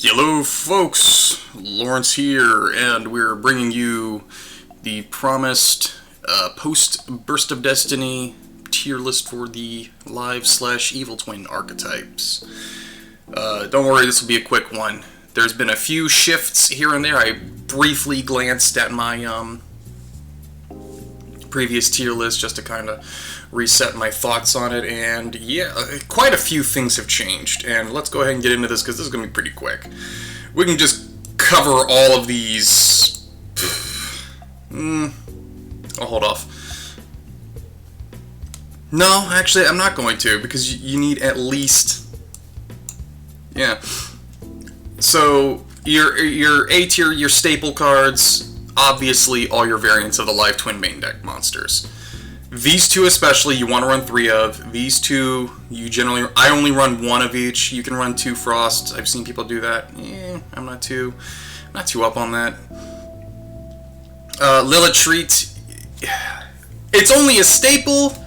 Hello folks, Lawrence here, and we're bringing you the promised post Burst of Destiny tier list for the live/evil twin archetypes. Don't worry, this will be a quick one. There's been a few shifts here and there. I briefly glanced at my previous tier list just to kind of reset my thoughts on it, and yeah, quite a few things have changed. And let's go ahead and get into this because this is going to be pretty quick. We can just cover all of these. I'll hold off. No, actually, I'm not going to, because you need at least. Yeah. So your A tier, your staple cards, obviously all your variants of the Live Twin main deck monsters. These two especially, you want to run 3 of. These two, I only run 1 of each. You can run 2 Frost. I've seen people do that. I'm not too up on that. Lilith Treat, it's only a staple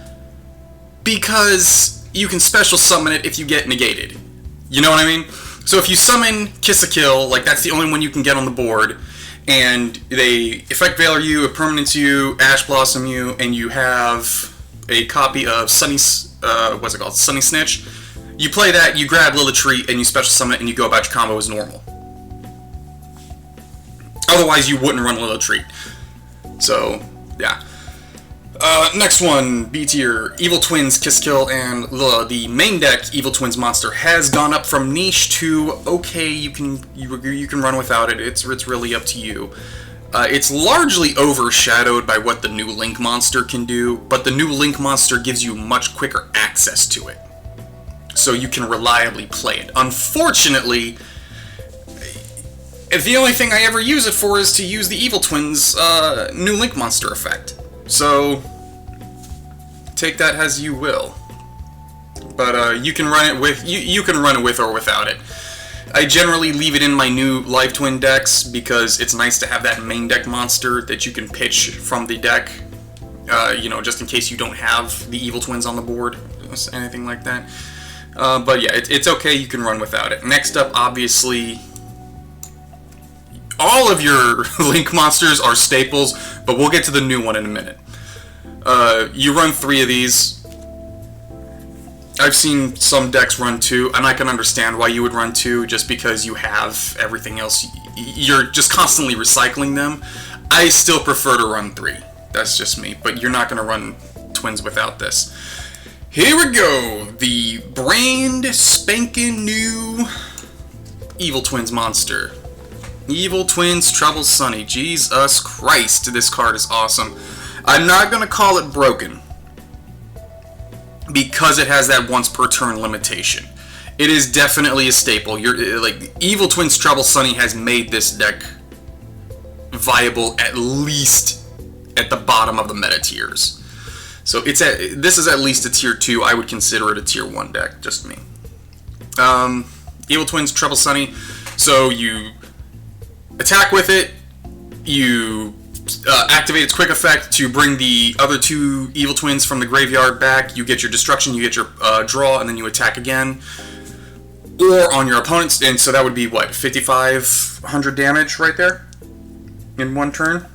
because you can special summon it if you get negated. You know what I mean? So if you summon Kiss a Kill, like that's the only one you can get on the board, and they Effect Veiler you, Permanence you, Ash Blossom you, and you have a copy of Sunny Snitch. You play that, you grab Lilith Treat, and you special summon it, and you go about your combo as normal. Otherwise, you wouldn't run Lilith Treat. So, yeah. Next one, B tier, Evil Twins, Kiss Kill, and the main deck Evil Twins monster has gone up from niche to okay. You can run without it. It's really up to you. It's largely overshadowed by what the new Link monster can do, but the new Link monster gives you much quicker access to it, so you can reliably play it. Unfortunately, the only thing I ever use it for is to use the Evil Twins new Link monster effect. So take that as you will, but you can run it with you can run it with or without it. I generally leave it in my new Live Twin decks because it's nice to have that main deck monster that you can pitch from the deck. Just in case you don't have the Evil Twins on the board, anything like that. But yeah, it's okay. You can run without it. Next up, obviously, all of your Link monsters are staples, but we'll get to the new one in a minute. You run 3 of these. I've seen some decks run 2, and I can understand why you would run 2, just because you have everything else. You're just constantly recycling them. I still prefer to run 3. That's just me, but you're not going to run twins without this. Here we go! The brand spanking new Evil Twins monster. Evil Twins Trouble Sunny. Jesus Christ, this card is awesome. I'm not going to call it broken, because it has that once per turn limitation. It is definitely a staple. Evil Twins Trouble Sunny has made this deck viable at least at the bottom of the meta tiers. So this is at least a tier 2. I would consider it a tier 1 deck, just me. Evil Twins Trouble Sunny. So you attack with it, you activate its quick effect to bring the other 2 Evil Twins from the graveyard back. You get your destruction, you get your draw, and then you attack again. Or on your opponent's, and so that would be what, 5,500 damage right there in 1 turn,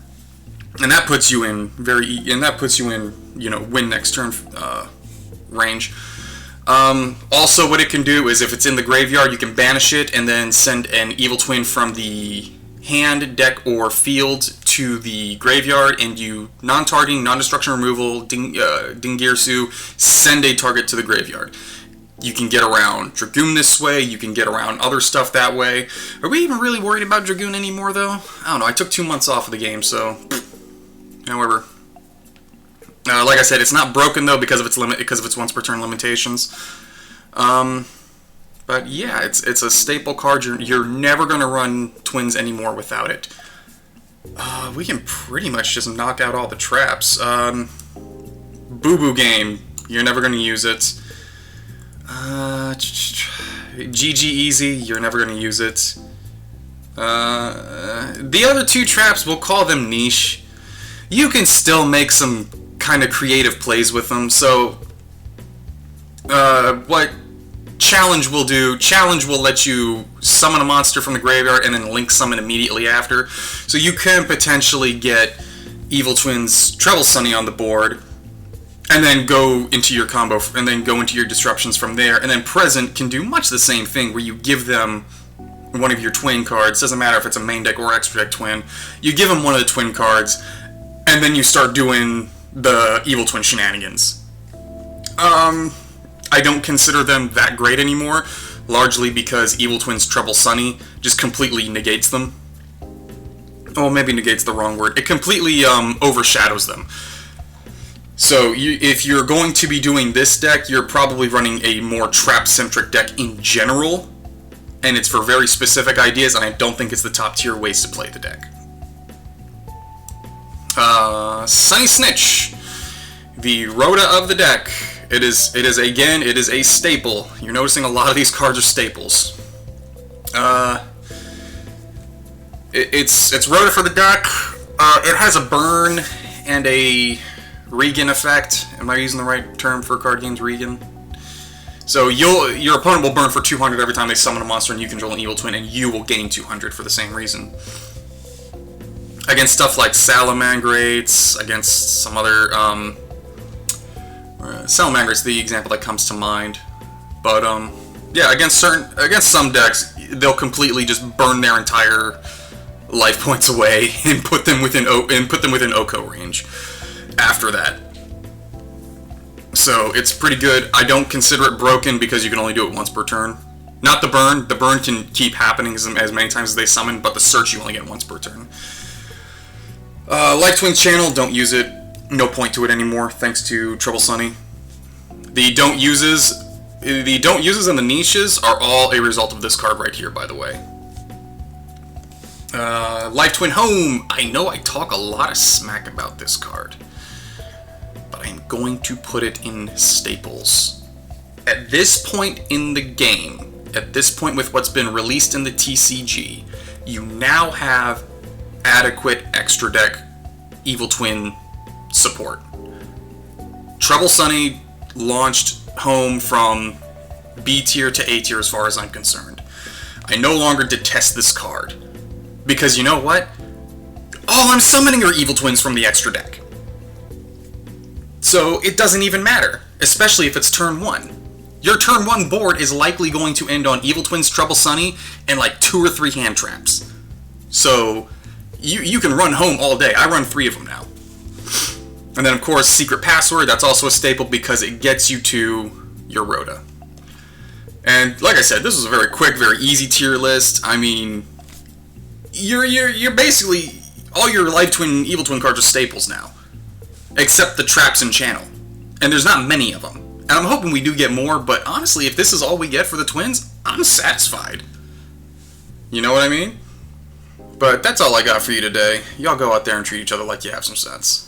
and that puts you in win next turn range. Also, what it can do is if it's in the graveyard, you can banish it and then send an Evil Twin from the hand, deck, or field to the graveyard, and you non-targeting, non-destruction removal, Dingirsu, send a target to the graveyard. You can get around Dragoon this way, you can get around other stuff that way. Are we even really worried about Dragoon anymore, though? I don't know, I took 2 months off of the game, so... However... like I said, it's not broken, though, because of its once per turn limitations. But yeah, it's a staple card. You're never going to run twins anymore without it. We can pretty much just knock out all the traps. Boo Boo Game, you're never going to use it. GG Easy, you're never going to use it. The other 2 traps, we'll call them niche. You can still make some kind of creative plays with them. So, what Challenge will do. Challenge will let you summon a monster from the graveyard and then link summon immediately after. So you can potentially get Evil Twins Treble Sunny on the board, and then go into your combo, and then go into your disruptions from there. And then Present can do much the same thing, where you give them one of your twin cards. Doesn't matter if it's a main deck or extra deck twin. You give them one of the twin cards, and then you start doing the Evil Twin shenanigans. I don't consider them that great anymore, largely because Evil Twins Treble Sunny just completely negates them. Oh, maybe negates the wrong word. It completely overshadows them. So if you're going to be doing this deck, you're probably running a more trap-centric deck in general, and it's for very specific ideas, and I don't think it's the top-tier ways to play the deck. Sunny Snitch, the Rhoda of the deck. It is a staple. You're noticing a lot of these cards are staples. It's Rhoda for the deck. It has a burn and a Regan effect. Am I using the right term for card games? Regan. So your opponent will burn for 200 every time they summon a monster, and you control an Evil Twin, and you will gain 200 for the same reason. Against stuff like Salamangrates, against some other Salamangrate's the example that comes to mind. But yeah, against some decks, they'll completely just burn their entire life points away and put them within Oko range after that. So it's pretty good. I don't consider it broken because you can only do it once per turn. Not the burn. The burn can keep happening as many times as they summon, but the search you only get once per turn. Life Twins channel, don't use it. No point to it anymore, thanks to Treble Sunny. The don't uses and the niches are all a result of this card right here, by the way. Life Twin Home. I know I talk a lot of smack about this card, but I'm going to put it in staples. At this point in the game, at this point with what's been released in the TCG, you now have adequate extra deck Evil Twin support. Treble Sunny launched Home from B tier to A tier as far as I'm concerned. I no longer detest this card, because you know what? All I'm summoning are Evil Twins from the extra deck. So it doesn't even matter, especially if it's turn 1. Your turn 1 board is likely going to end on Evil Twins Treble Sunny and like 2 or 3 hand traps. So you can run Home all day. I run 3 of them now. And then, of course, Secret Password. That's also a staple because it gets you to your Rhoda. And like I said, this was a very quick, very easy tier list. I mean, you're basically all your Life Twin, Evil Twin cards are staples now, except the traps and channel. And there's not many of them. And I'm hoping we do get more. But honestly, if this is all we get for the Twins, I'm satisfied. You know what I mean? But that's all I got for you today. Y'all go out there and treat each other like you have some sense.